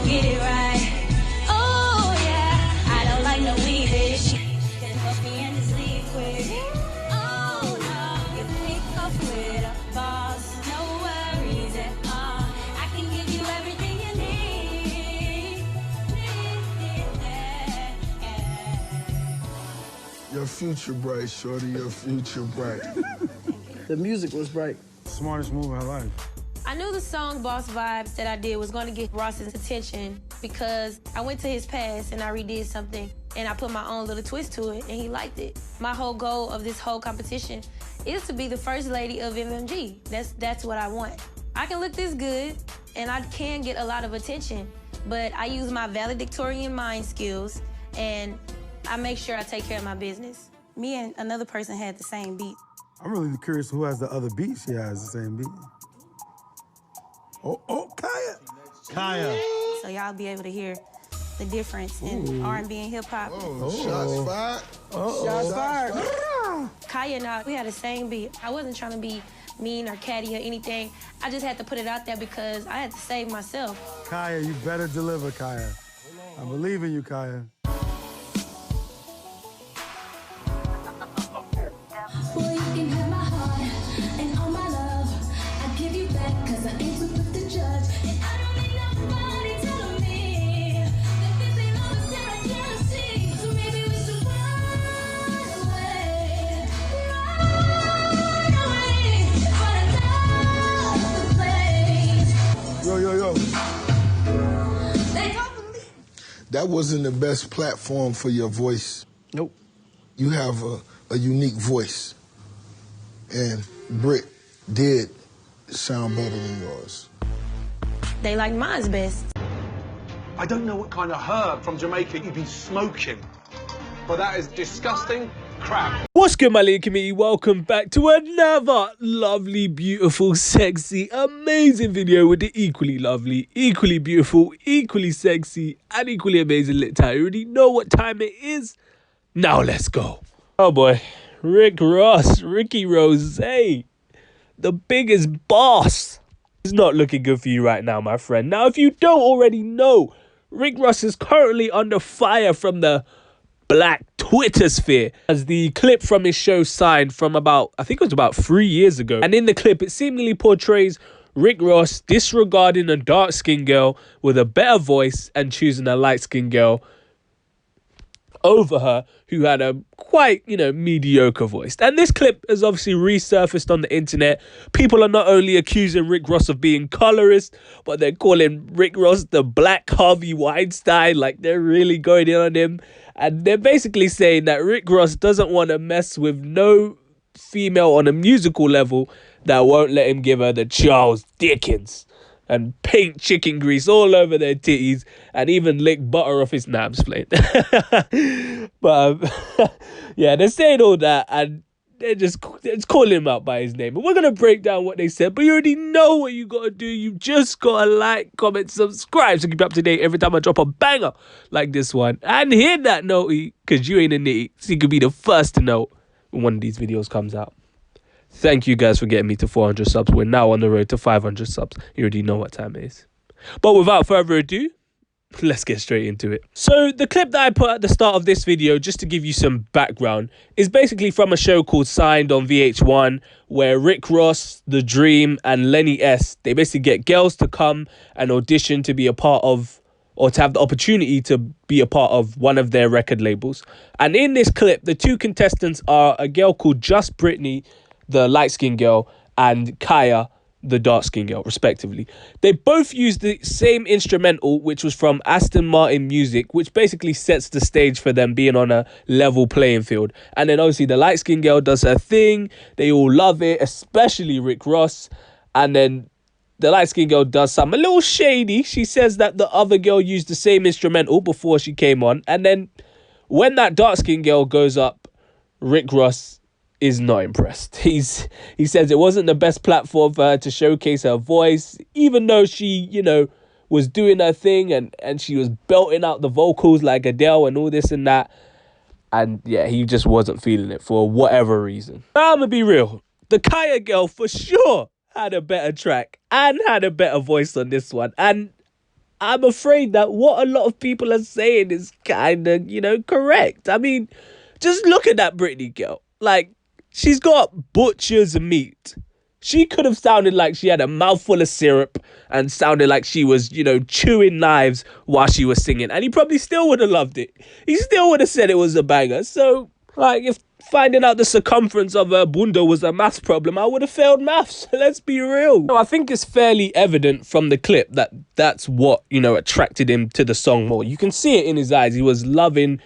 gon' get it right. Oh yeah, I don't like no weird shit. Can fuck me and just leave quick. Oh no, you pick up with a boss, no worries at all. I can give you everything you need. Your future bright, shorty, your future bright. The music was bright. Smartest move of her life. I knew the song Boss Vibes that I did was going to get Ross's attention because I went to his past and I redid something and I put my own little twist to it and he liked it. My whole goal of this whole competition is to be the first lady of MMG. That's what I want. I can look this good and I can get a lot of attention, but I use my valedictorian mind skills and I make sure I take care of my business. Me and another person had the same beat. I'm really curious who has the other beat she has the same beat. Oh, Kaya. Kaya. So y'all be able to hear the difference in R&B and hip hop. Shots fired. Shots fired. Kaya and I, we had the same beat. I wasn't trying to be mean or catty or anything. I just had to put it out there because I had to save myself. Kaya, you better deliver, Kaya. I believe in you, Kaya. Boy, you can have my heart and all my love. I give you back 'cause I ain't too quick to judge. And I don't need nobody telling me that this ain't all the stare I can't see. So maybe we should run away. Run away. Find another place. Yo. They don't believe. That wasn't the best platform for your voice. Nope. You have a unique voice. And Britt did sound better than yours. They like mine's best. I don't know what kind of herb from Jamaica you've been smoking, but that is disgusting crap. What's good, my little community? Welcome back to another lovely, beautiful, sexy, amazing video with the equally lovely, equally beautiful, equally sexy, and equally amazing lit title. You already know what time it is. Now let's go. Oh boy, Rick Ross, Ricky Rose, the biggest boss. It's not looking good for you right now, my friend. Now, if you don't already know, Rick Ross is currently under fire from the black Twitter sphere as the clip from his show Signed from I think it was about 3 years ago. And in the clip, it seemingly portrays Rick Ross disregarding a dark-skinned girl with a better voice and choosing a light-skinned girl over her who had a quite, mediocre voice. And this clip has obviously resurfaced on the internet. People are not only accusing Rick Ross of being colorist, but they're calling Rick Ross the Black Harvey Weinstein. Like, they're really going in on him. And they're basically saying that Rick Ross doesn't want to mess with no female on a musical level that won't let him give her the Charles Dickens and paint chicken grease all over their titties and even lick butter off his nabs plate. But yeah, they're saying all that and they're just calling him out by his name. And we're going to break down what they said, but you already know what you got to do. You just got to like, comment, subscribe so keep up to date every time I drop a banger like this one. And hit that notey, because you ain't a nitty, so you could be the first to know when one of these videos comes out. Thank you guys for getting me to 400 subs. We're now on the road to 500 subs. You already know what time it is. But without further ado, let's get straight into it. So the clip that I put at the start of this video, just to give you some background, is basically from a show called Signed on VH1, where Rick Ross, The Dream, and Lenny S, they basically get girls to come and audition to be a part of, or to have the opportunity to be a part of one of their record labels. And in this clip, the two contestants are a girl called Just Brittany, the light-skinned girl, and Kaya, the dark-skinned girl, respectively. They both used the same instrumental, which was from Aston Martin Music, which basically sets the stage for them being on a level playing field. And then obviously the light-skinned girl does her thing. They all love it, especially Rick Ross. And then the light-skinned girl does something a little shady. She says that the other girl used the same instrumental before she came on. And then when that dark-skinned girl goes up, Rick Ross is not impressed. He says it wasn't the best platform for her to showcase her voice, even though she, was doing her thing and she was belting out the vocals like Adele and all this and that. And yeah, he just wasn't feeling it for whatever reason. Now, I'm gonna be real. The Kaya girl for sure had a better track and had a better voice on this one. And I'm afraid that what a lot of people are saying is kind of, correct. I mean, just look at that Britney girl. Like, she's got butcher's meat. She could have sounded like she had a mouthful of syrup and sounded like she was, chewing knives while she was singing. And he probably still would have loved it. He still would have said it was a banger. So, like, if finding out the circumference of her bunda was a maths problem, I would have failed maths. Let's be real. I think it's fairly evident from the clip that that's what, attracted him to the song more. You can see it in his eyes. He was loving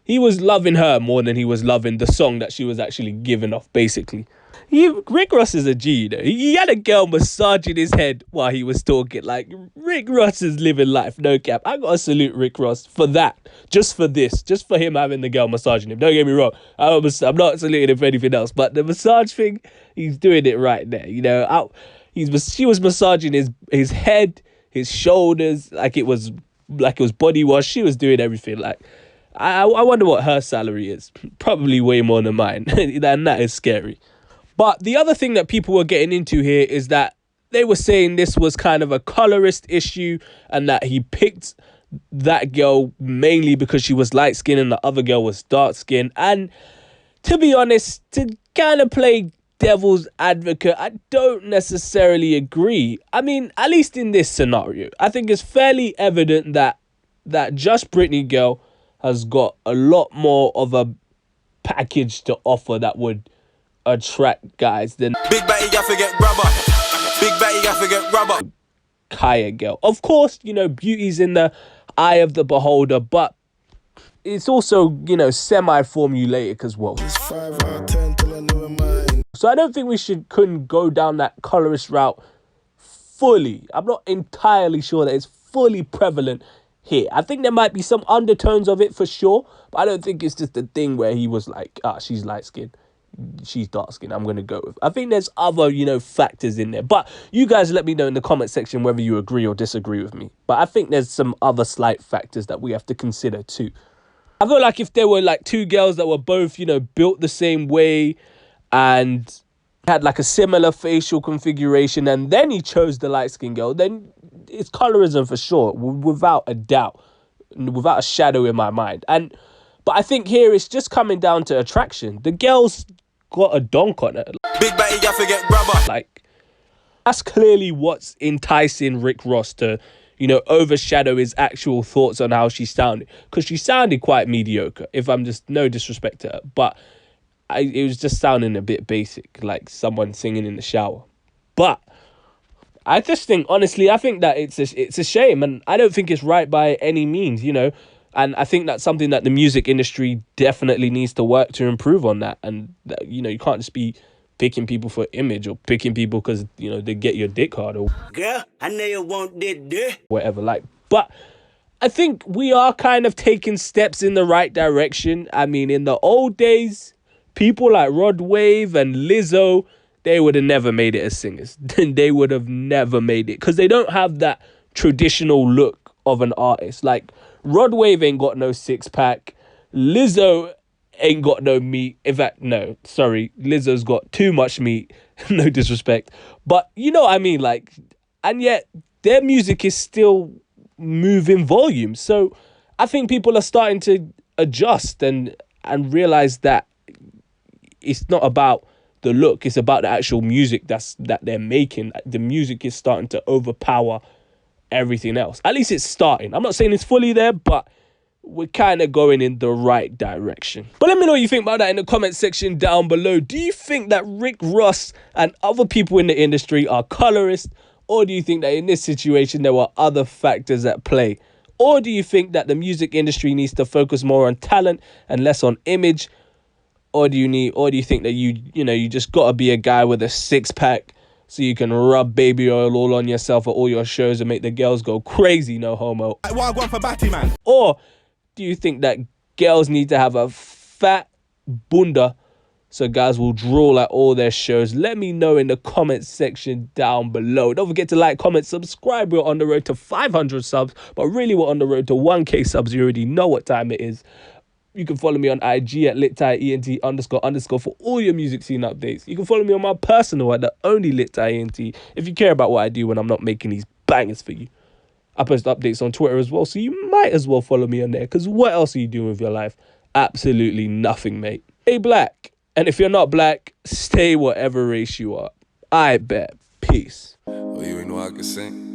her more than he was loving the song that she was actually giving off, basically. Rick Ross is a G, He had a girl massaging his head while he was talking. Like, Rick Ross is living life, no cap. I gotta salute Rick Ross for that. Just for this. Just for him having the girl massaging him. Don't get me wrong. I'm not saluting him for anything else. But the massage thing, he's doing it right there. She was massaging his head, his shoulders, like it was body wash. She was doing everything. Like, I wonder what her salary is. Probably way more than mine. And that is scary. But the other thing that people were getting into here is that they were saying this was kind of a colorist issue and that he picked that girl mainly because she was light skinned and the other girl was dark skinned. And to be honest, to kind of play devil's advocate, I don't necessarily agree. I mean, at least in this scenario, I think it's fairly evident that Just Britney girl has got a lot more of a package to offer that would attract guys than Big Batty, I forget rubber. Big Batty, I forget rubber. Kaya girl. Of course, beauty's in the eye of the beholder, but it's also, semi-formulaic as well. It's 5 out of 10 till I never mind. So I don't think we couldn't go down that colorist route fully. I'm not entirely sure that it's fully prevalent here. I think there might be some undertones of it for sure, but I don't think it's just a thing where he was like, she's light-skinned, she's dark-skinned, I'm going to go with. I think there's other, factors in there. But you guys let me know in the comment section whether you agree or disagree with me. But I think there's some other slight factors that we have to consider too. I feel like if there were like two girls that were both, built the same way and had like a similar facial configuration and then he chose the light-skinned girl, then it's colorism for sure, without a doubt, without a shadow in my mind. But I think here it's just coming down to attraction. The girl's got a donk on her. Big Batty, I forget rubber. Like, that's clearly what's enticing Rick Ross to, overshadow his actual thoughts on how she sounded. Because she sounded quite mediocre, if I'm just, no disrespect to her. But it was just sounding a bit basic, like someone singing in the shower. But I just think, honestly, I think that it's a shame. And I don't think it's right by any means, And I think that's something that the music industry definitely needs to work to improve on that. And, you can't just be picking people for image or picking people because, they get your dick hard or Girl, I know you want this. whatever. But I think we are kind of taking steps in the right direction. I mean, in the old days, people like Rod Wave and Lizzo, they would have never made it as singers. They would have never made it because they don't have that traditional look of an artist. Like, Rod Wave ain't got no six-pack. Lizzo ain't got no meat. In fact, no, sorry. Lizzo's got too much meat. No disrespect. But you know what I mean? Like, and yet their music is still moving volume. So I think people are starting to adjust and realize that it's not about the look. It's about the actual music that they're making. The music is starting to overpower everything else. At least it's starting. I'm not saying it's fully there, but we're kind of going in the right direction. But let me know what you think about that in the comment section down below. Do you think that Rick Ross and other people in the industry are colorist? Or do you think that in this situation there were other factors at play? Or do you think that the music industry needs to focus more on talent and less on image? Or do you think that you just gotta be a guy with a six-pack so you can rub baby oil all on yourself at all your shows and make the girls go crazy, no homo? Wagwan for Batty, man. Or do you think that girls need to have a fat bunda so guys will drool at all their shows? Let me know in the comment section down below. Don't forget to like, comment, subscribe. We're on the road to 500 subs, but really we're on the road to 1K subs. You already know what time it is. You can follow me on IG at lit___ for all your music scene updates. You can follow me on my personal at the only lit_ENT if you care about what I do when I'm not making these bangers for you. I post updates on Twitter as well, so you might as well follow me on there, because what else are you doing with your life? Absolutely nothing, mate. Stay black. And if you're not black, stay whatever race you are. I bet. Peace. Oh, you ain't know I could sing?